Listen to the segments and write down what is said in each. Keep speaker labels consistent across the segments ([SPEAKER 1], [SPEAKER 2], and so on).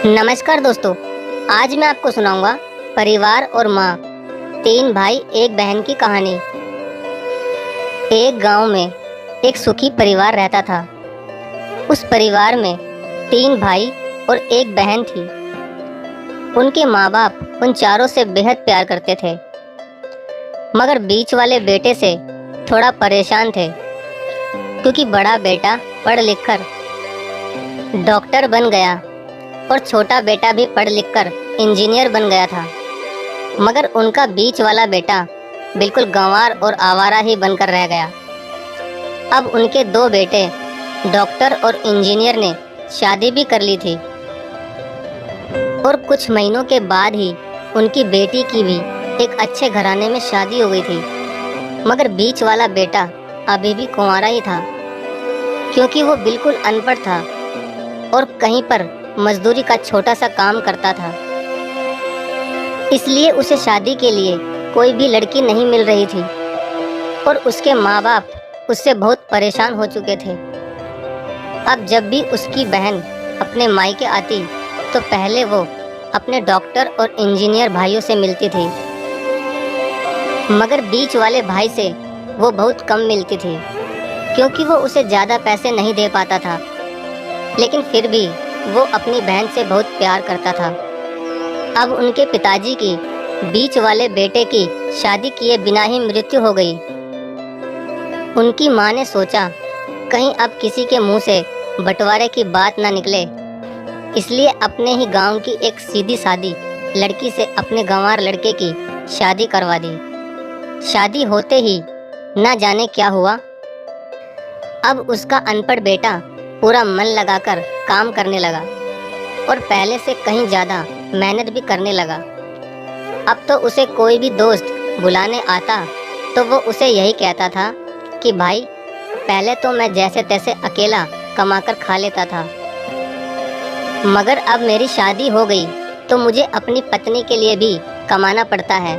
[SPEAKER 1] नमस्कार दोस्तों। आज मैं आपको सुनाऊंगा परिवार और माँ, तीन भाई एक बहन की कहानी। एक गांव में एक सुखी परिवार रहता था। उस परिवार में तीन भाई और एक बहन थी। उनके माँ बाप उन चारों से बेहद प्यार करते थे, मगर बीच वाले बेटे से थोड़ा परेशान थे, क्योंकि बड़ा बेटा पढ़ लिख कर डॉक्टर बन गया और छोटा बेटा भी पढ़ लिख कर इंजीनियर बन गया था। मगर उनका बीच वाला बेटा बिल्कुल गंवार और आवारा ही बनकर रह गया। अब उनके दो बेटे डॉक्टर और इंजीनियर ने शादी भी कर ली थी, और कुछ महीनों के बाद ही उनकी बेटी की भी एक अच्छे घराने में शादी हो गई थी। मगर बीच वाला बेटा अभी भी कुंवारा ही था, क्योंकि वो बिल्कुल अनपढ़ था और कहीं पर मजदूरी का छोटा सा काम करता था। इसलिए उसे शादी के लिए कोई भी लड़की नहीं मिल रही थी, और उसके माँ बाप उससे बहुत परेशान हो चुके थे। अब जब भी उसकी बहन अपने मायके आती तो पहले वो अपने डॉक्टर और इंजीनियर भाइयों से मिलती थी, मगर बीच वाले भाई से वो बहुत कम मिलती थी, क्योंकि वो उसे ज़्यादा पैसे नहीं दे पाता था। लेकिन फिर भी वो अपनी बहन से बहुत प्यार करता था। अब उनके पिताजी की बीच वाले बेटे की शादी किए बिना ही मृत्यु हो गई। उनकी माँ ने सोचा कहीं अब किसी के मुंह से बंटवारे की बात ना निकले, इसलिए अपने ही गांव की एक सीधी सादी लड़की से अपने गंवार लड़के की शादी करवा दी। शादी होते ही ना जाने क्या हुआ, अब उसका अनपढ़ बेटा पूरा मन लगाकर काम करने लगा और पहले से कहीं ज़्यादा मेहनत भी करने लगा। अब तो उसे कोई भी दोस्त बुलाने आता तो वो उसे यही कहता था कि भाई, पहले तो मैं जैसे तैसे अकेला कमाकर खा लेता था, मगर अब मेरी शादी हो गई तो मुझे अपनी पत्नी के लिए भी कमाना पड़ता है,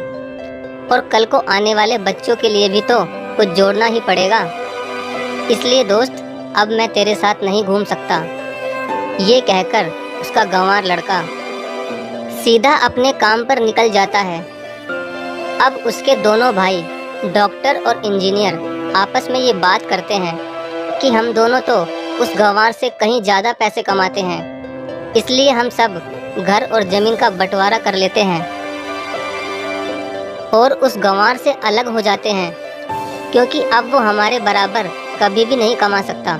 [SPEAKER 1] और कल को आने वाले बच्चों के लिए भी तो कुछ जोड़ना ही पड़ेगा। इसलिए दोस्त, अब मैं तेरे साथ नहीं घूम सकता। ये कहकर उसका गंवार लड़का सीधा अपने काम पर निकल जाता है। अब उसके दोनों भाई डॉक्टर और इंजीनियर आपस में ये बात करते हैं कि हम दोनों तो उस गंवार से कहीं ज़्यादा पैसे कमाते हैं, इसलिए हम सब घर और ज़मीन का बंटवारा कर लेते हैं और उस गंवार से अलग हो जाते हैं, क्योंकि अब वो हमारे बराबर कभी भी नहीं कमा सकता।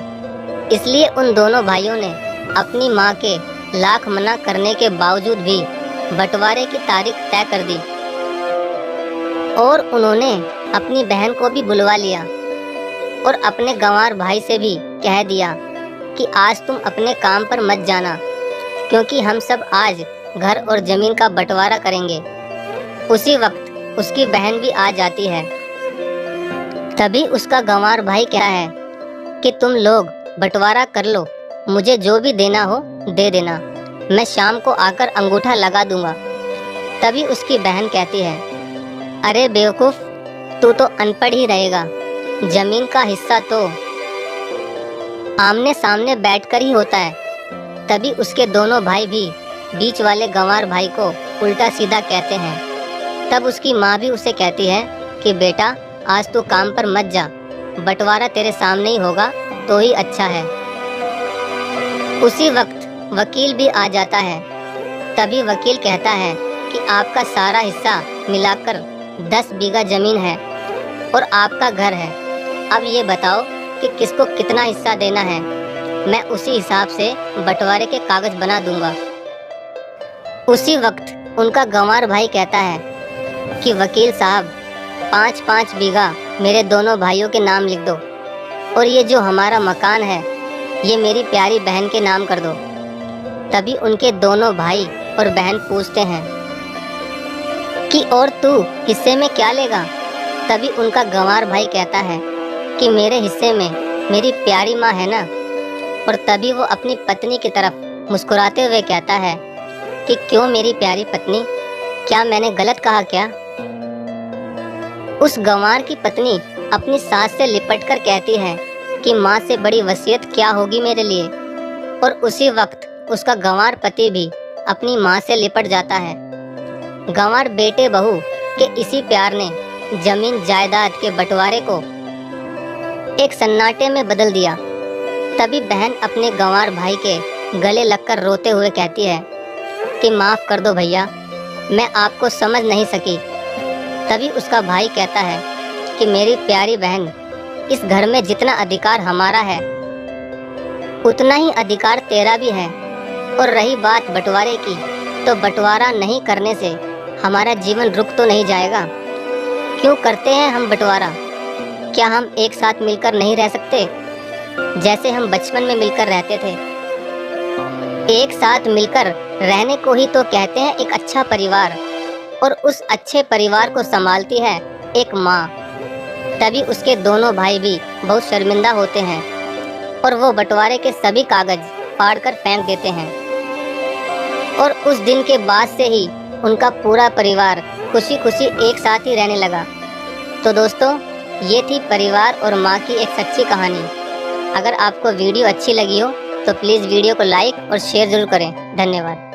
[SPEAKER 1] इसलिए उन दोनों भाइयों ने अपनी माँ के लाख मना करने के बावजूद भी बंटवारे की तारीख तय कर दी, और उन्होंने अपनी बहन को भी बुलवा लिया और अपने गंवार भाई से भी कह दिया कि आज तुम अपने काम पर मत जाना, क्योंकि हम सब आज घर और ज़मीन का बंटवारा करेंगे। उसी वक्त उसकी बहन भी आ जाती है। तभी उसका गंवार भाई कहता है कि तुम लोग बंटवारा कर लो, मुझे जो भी देना हो दे देना, मैं शाम को आकर अंगूठा लगा दूंगा। तभी उसकी बहन कहती है, अरे बेवकूफ़, तू तो अनपढ़ ही रहेगा, ज़मीन का हिस्सा तो आमने सामने बैठकर ही होता है। तभी उसके दोनों भाई भी बीच वाले गंवार भाई को उल्टा सीधा कहते हैं। तब उसकी माँ भी उसे कहती है कि बेटा, आज तू काम पर मत जा, बंटवारा तेरे सामने ही होगा तो ही अच्छा है। उसी वक्त वकील भी आ जाता है। तभी वकील कहता है कि आपका सारा हिस्सा मिलाकर 10 बीघा ज़मीन है और आपका घर है। अब ये बताओ कि किसको कितना हिस्सा देना है, मैं उसी हिसाब से बंटवारे के कागज़ बना दूंगा। उसी वक्त उनका गंवार भाई कहता है कि वकील साहब, 5-5 बीघा मेरे दोनों भाइयों के नाम लिख दो, और ये जो हमारा मकान है ये मेरी प्यारी बहन के नाम कर दो। तभी उनके दोनों भाई और बहन पूछते हैं कि और तू हिस्से में क्या लेगा। तभी उनका गंवार भाई कहता है कि मेरे हिस्से में मेरी प्यारी माँ है ना। और तभी वो अपनी पत्नी की तरफ मुस्कुराते हुए कहता है कि क्यों मेरी प्यारी पत्नी, क्या मैंने गलत कहा क्या? उस गंवार की पत्नी अपनी सास से लिपटकर कहती है कि माँ से बड़ी वसीयत क्या होगी मेरे लिए। और उसी वक्त उसका गंवार पति भी अपनी माँ से लिपट जाता है। गंवार बेटे बहू के इसी प्यार ने जमीन जायदाद के बंटवारे को एक सन्नाटे में बदल दिया। तभी बहन अपने गंवार भाई के गले लगकर रोते हुए कहती है कि माफ़ कर दो भैया, मैं आपको समझ नहीं सकी। तभी उसका भाई कहता है कि मेरी प्यारी बहन, इस घर में जितना अधिकार हमारा है उतना ही अधिकार तेरा भी है। और रही बात बंटवारे की, तो बंटवारा नहीं करने से हमारा जीवन रुक तो नहीं जाएगा। क्यों करते हैं हम बंटवारा? क्या हम एक साथ मिलकर नहीं रह सकते, जैसे हम बचपन में मिलकर रहते थे? एक साथ मिलकर रहने को ही तो कहते हैं एक अच्छा परिवार, और उस अच्छे परिवार को संभालती है एक माँ। तभी उसके दोनों भाई भी बहुत शर्मिंदा होते हैं और वो बंटवारे के सभी कागज फाड़कर फेंक देते हैं। और उस दिन के बाद से ही उनका पूरा परिवार खुशी खुशी एक साथ ही रहने लगा। तो दोस्तों, ये थी परिवार और माँ की एक सच्ची कहानी। अगर आपको वीडियो अच्छी लगी हो तो प्लीज़ वीडियो को लाइक और शेयर ज़रूर करें। धन्यवाद।